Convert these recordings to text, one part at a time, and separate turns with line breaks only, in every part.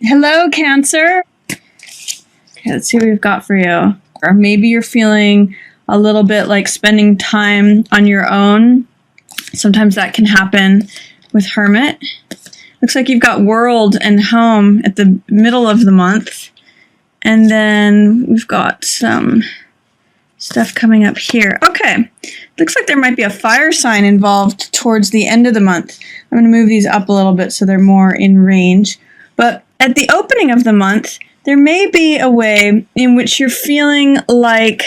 Hello, Cancer. Okay, let's see what we've got for you. Or maybe you're feeling a little bit like spending time on your own. Sometimes that can happen with Hermit. Looks like you've got World and Home at the middle of the month. And then we've got some stuff coming up here. Okay. Looks like there might be a fire sign involved towards the end of the month. I'm going to move these up a little bit so they're more in range. But at the opening of the month, there may be a way in which you're feeling like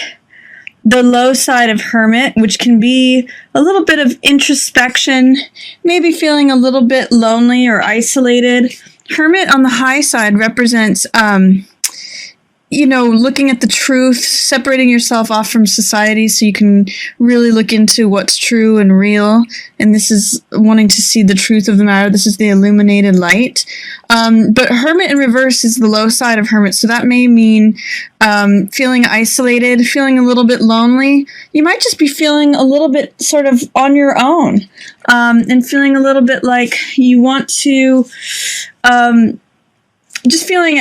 the low side of Hermit, which can be a little bit of introspection, maybe feeling a little bit lonely or isolated. Hermit on the high side represents, looking at the truth, separating yourself off from society so you can really look into what's true and real. And this is wanting to see the truth of the matter. This is the illuminated light. But Hermit in reverse is the low side of Hermit. So that may mean feeling isolated, feeling a little bit lonely. You might just be feeling a little bit sort of on your own, and feeling a little bit like you want to, just feeling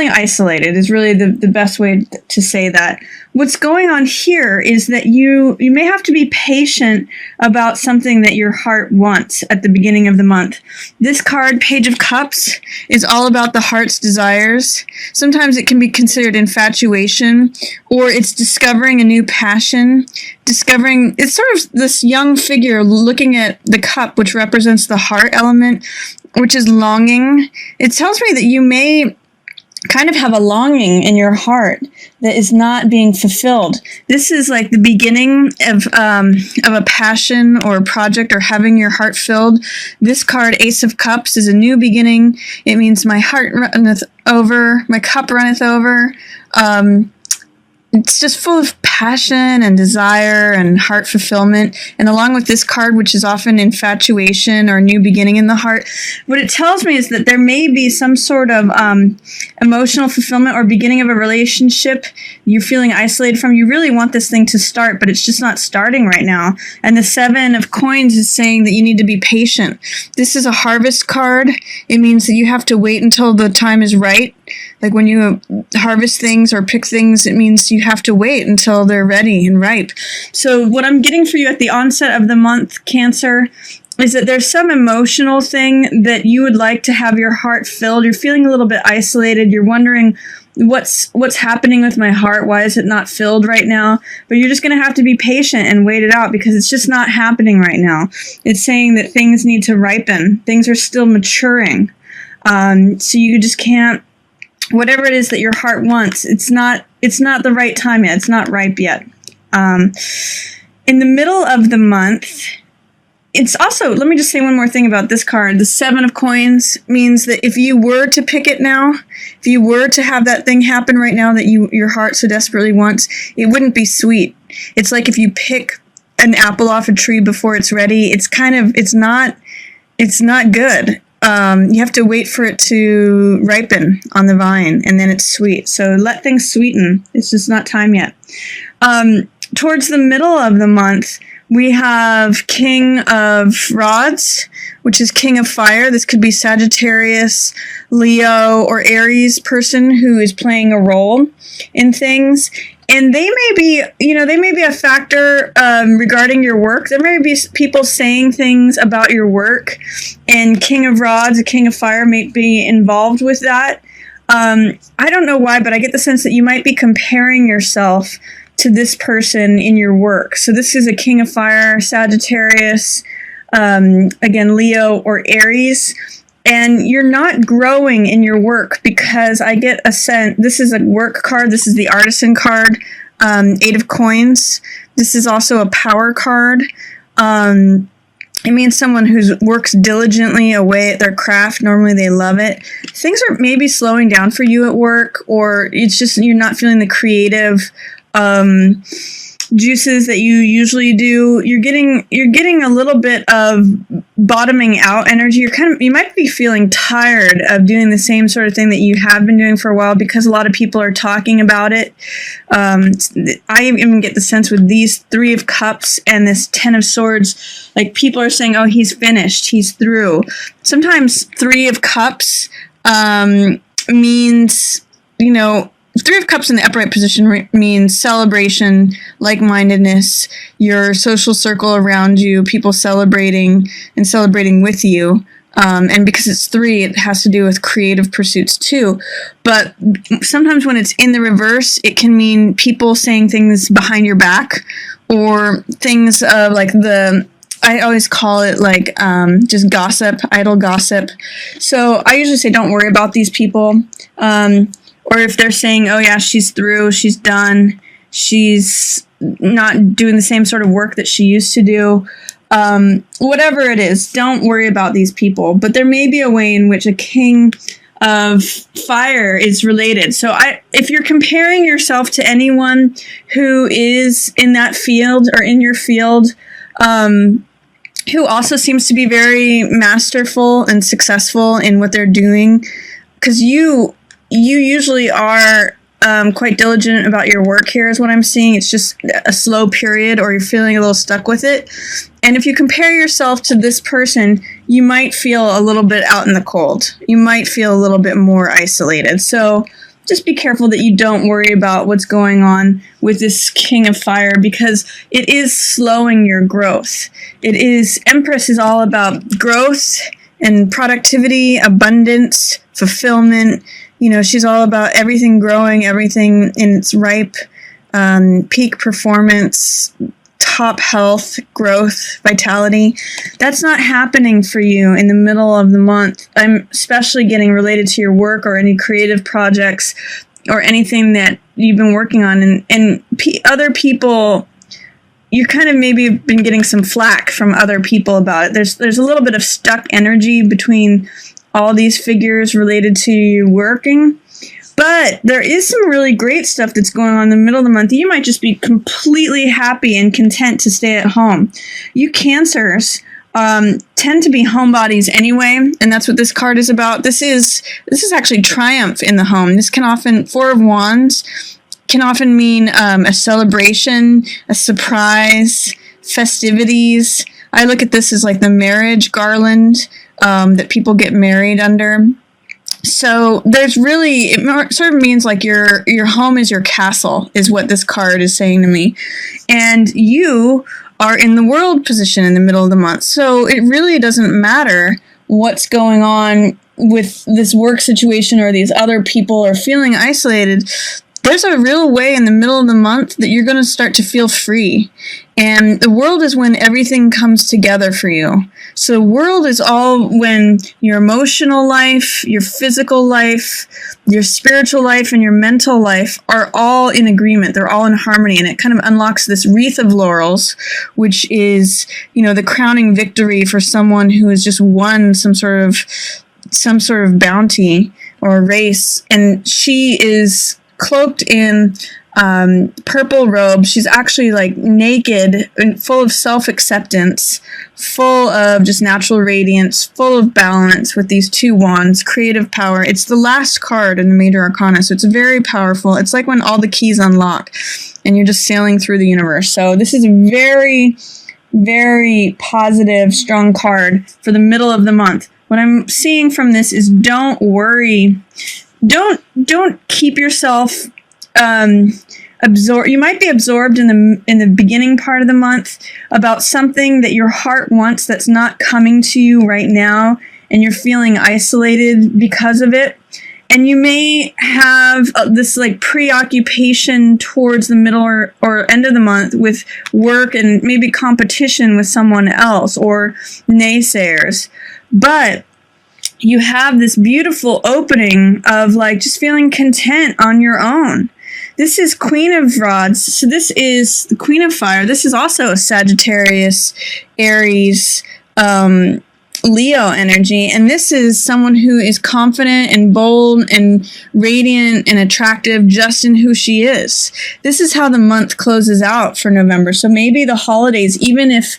isolated is really the best way to say that. What's going on here is that you may have to be patient about something that your heart wants at the beginning of the month. This card, Page of Cups, is all about the heart's desires. Sometimes it can be considered infatuation, or it's discovering a new passion. It's sort of this young figure looking at the cup, which represents the heart element, which is longing. It tells me that you may kind of have a longing in your heart that is not being fulfilled. This is like the beginning of a passion or a project or having your heart filled. This card, Ace of Cups, is a new beginning. It means my heart runneth over, my cup runneth over. It's just full of passion and desire and heart fulfillment. And along with this card, which is often infatuation or new beginning in the heart, what it tells me is that there may be some sort of emotional fulfillment or beginning of a relationship you're feeling isolated from. You really want this thing to start, but it's just not starting right now. And the Seven of Coins is saying that you need to be patient. This is a harvest card. It means that you have to wait until the time is right. Like when you harvest things or pick things, it means you have to wait until they're ready and ripe. So what I'm getting for you at the onset of the month, Cancer, is that there's some emotional thing that you would like to have your heart filled. You're feeling a little bit isolated. You're wondering what's happening with my heart? Why is it not filled right now? But you're just going to have to be patient and wait it out because it's just not happening right now. It's saying that things need to ripen. Things are still maturing. So you just can't, whatever it is that your heart wants, it's not the right time yet. It's not ripe yet. In the middle of the month, it's also, let me just say one more thing about this card. The Seven of Coins means that if you were to pick it now, if you were to have that thing happen right now that your heart so desperately wants, it wouldn't be sweet. It's like if you pick an apple off a tree before it's ready, it's not good. You have to wait for it to ripen on the vine, and then it's sweet. So let things sweeten. It's just not time yet. Towards the middle of the month, we have King of Rods, which is King of Fire. This could be Sagittarius, Leo, or Aries person who is playing a role in things. And they may be a factor regarding your work. There may be people saying things about your work, and King of Rods, a King of Fire, may be involved with that. I don't know why, but I get the sense that you might be comparing yourself to this person in your work. So this is a King of Fire, Sagittarius, again, Leo or Aries. And you're not growing in your work because I get a sense, this is a work card, this is the Artisan card, Eight of Coins. This is also a power card. It means someone who works diligently away at their craft. Normally they love it. Things are maybe slowing down for you at work, or it's just you're not feeling the creative juices that you usually do. You're getting a little bit of bottoming out energy. You might be feeling tired of doing the same sort of thing that you have been doing for a while because a lot of people are talking about it. I even get the sense with these Three of Cups and this Ten of Swords, like people are saying, oh, he's finished, he's through. Sometimes Three of Cups means, Three of Cups in the upright position means celebration, like-mindedness, your social circle around you, people celebrating and celebrating with you. And because it's 3, it has to do with creative pursuits too. But sometimes when it's in the reverse, it can mean people saying things behind your back, or things of I always call it just gossip, idle gossip. So I usually say, don't worry about these people. Or if they're saying, oh yeah, she's through, she's done, she's not doing the same sort of work that she used to do. Whatever it is, don't worry about these people. But there may be a way in which a king of fire is related. So if you're comparing yourself to anyone who is in that field or in your field, who also seems to be very masterful and successful in what they're doing, because you usually are quite diligent about your work here is what I'm seeing. It's just a slow period, or you're feeling a little stuck with it. And if you compare yourself to this person, you might feel a little bit out in the cold. You might feel a little bit more isolated. So just be careful that you don't worry about what's going on with this King of Fire, because it is slowing your growth. Empress is all about growth and productivity, abundance, fulfillment. She's all about everything growing, everything in its ripe, peak performance, top health, growth, vitality. That's not happening for you in the middle of the month. I'm especially getting related to your work or any creative projects or anything that you've been working on. And other people, you kind of maybe have been getting some flack from other people about it. There's a little bit of stuck energy between all these figures related to you working. But there is some really great stuff that's going on in the middle of the month. You might just be completely happy and content to stay at home. You Cancers tend to be homebodies anyway, and that's what this card is about. This is actually triumph in the home. This can often, 4 of Wands, can often mean a celebration, a surprise, festivities. I look at this as like the marriage garland that people get married under. So there's really, it sort of means like your home is your castle, is what this card is saying to me. And you are in the world position in the middle of the month. So it really doesn't matter what's going on with this work situation or these other people are feeling isolated. There's a real way in the middle of the month that you're going to start to feel free. And the world is when everything comes together for you. So the world is all when your emotional life, your physical life, your spiritual life, and your mental life are all in agreement. They're all in harmony. And it kind of unlocks this wreath of laurels, which is, the crowning victory for someone who has just won some sort of bounty or race. And she is cloaked in purple robe. She's actually like naked and full of self-acceptance, full of just natural radiance, full of balance with these 2 wands, creative power. It's the last card in the Major Arcana, so it's very powerful. It's like when all the keys unlock and you're just sailing through the universe. So this is a very, very positive, strong card for the middle of the month. What I'm seeing from this is don't worry. Don't keep yourself absorbed. You might be absorbed in the beginning part of the month about something that your heart wants that's not coming to you right now, and you're feeling isolated because of it. And you may have this like preoccupation towards the middle or end of the month with work and maybe competition with someone else or naysayers. But you have this beautiful opening of like just feeling content on your own. This is Queen of Rods. So this is the Queen of Fire. This is also a Sagittarius, Aries, Leo energy. And this is someone who is confident and bold and radiant and attractive just in who she is. This is how the month closes out for November. So maybe the holidays, even if,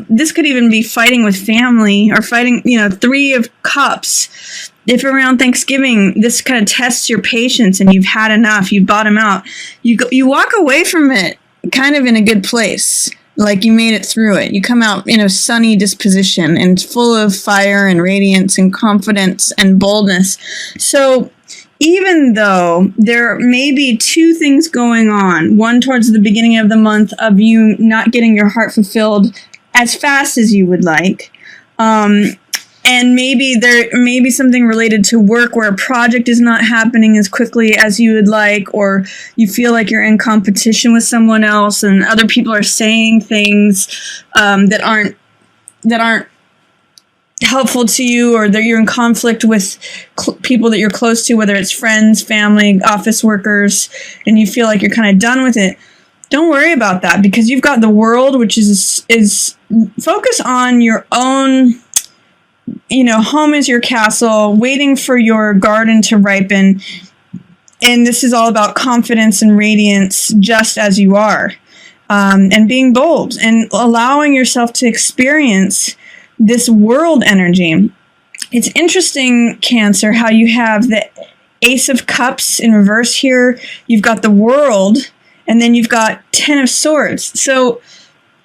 this could even be fighting with family or fighting, 3 of Cups. If around Thanksgiving, this kind of tests your patience and you've had enough, you've bottomed out, you walk away from it kind of in a good place. like you made it through it. You come out in a sunny disposition and full of fire and radiance and confidence and boldness. So even though there may be two things going on, one towards the beginning of the month of you not getting your heart fulfilled as fast as you would like, and maybe there may be something related to work where a project is not happening as quickly as you would like, or you feel like you're in competition with someone else and other people are saying things that aren't helpful to you, or that you're in conflict with people that you're close to, whether it's friends, family, office workers, and you feel like you're kind of done with it. Don't worry about that, because you've got the world, which is focus on your own. Home is your castle, waiting for your garden to ripen. And this is all about confidence and radiance, just as you are, and being bold and allowing yourself to experience this world energy. It's interesting, Cancer, how you have the Ace of Cups in reverse here. You've got the world, and then you've got Ten of Swords. So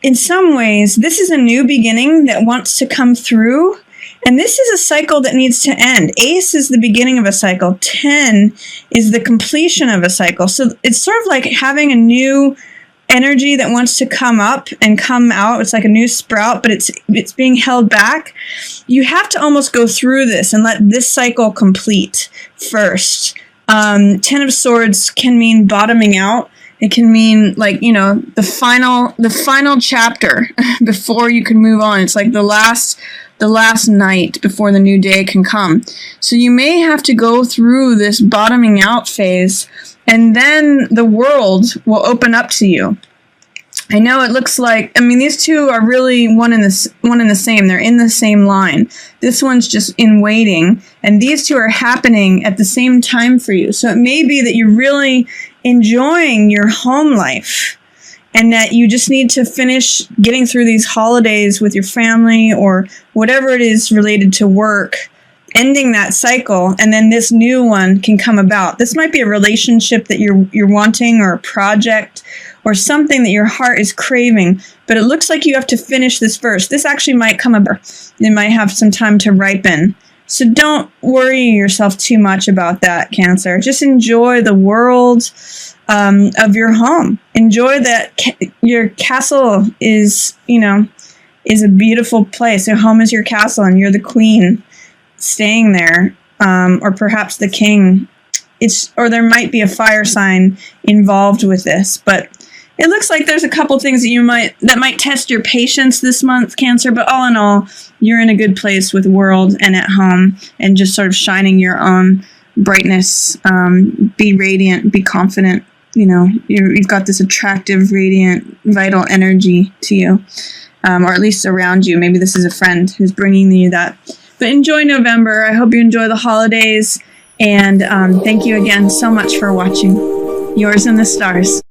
in some ways, this is a new beginning that wants to come through. And this is a cycle that needs to end. Ace is the beginning of a cycle. 10 is the completion of a cycle. So it's sort of like having a new energy that wants to come up and come out. It's like a new sprout, but it's being held back. You have to almost go through this and let this cycle complete first. 10 of Swords can mean bottoming out. It can mean the final chapter before you can move on. It's like the last night before the new day can come. So you may have to go through this bottoming out phase, and then the world will open up to you. I know it looks like, these two are really one in the same. They're in the same line. This one's just in waiting, and these two are happening at the same time for you. So it may be that you're really enjoying your home life, and that you just need to finish getting through these holidays with your family or whatever it is related to work, ending that cycle, and then this new one can come about. This might be a relationship that you're wanting, or a project, or something that your heart is craving, but it looks like you have to finish this first. This actually might come about. It might have some time to ripen. So don't worry yourself too much about that, Cancer. Just enjoy the world of your home. Enjoy that your castle is a beautiful place. Your home is your castle, and you're the queen staying there, or perhaps the king. Or there might be a fire sign involved with this, but it looks like there's a couple things that might test your patience this month, Cancer, but all in all, you're in a good place with world and at home, and just sort of shining your own brightness. Be radiant, be confident. You've got this attractive, radiant, vital energy to you, or at least around you. Maybe this is a friend who's bringing you that. But enjoy November. I hope you enjoy the holidays, and thank you again so much for watching. Yours in the stars.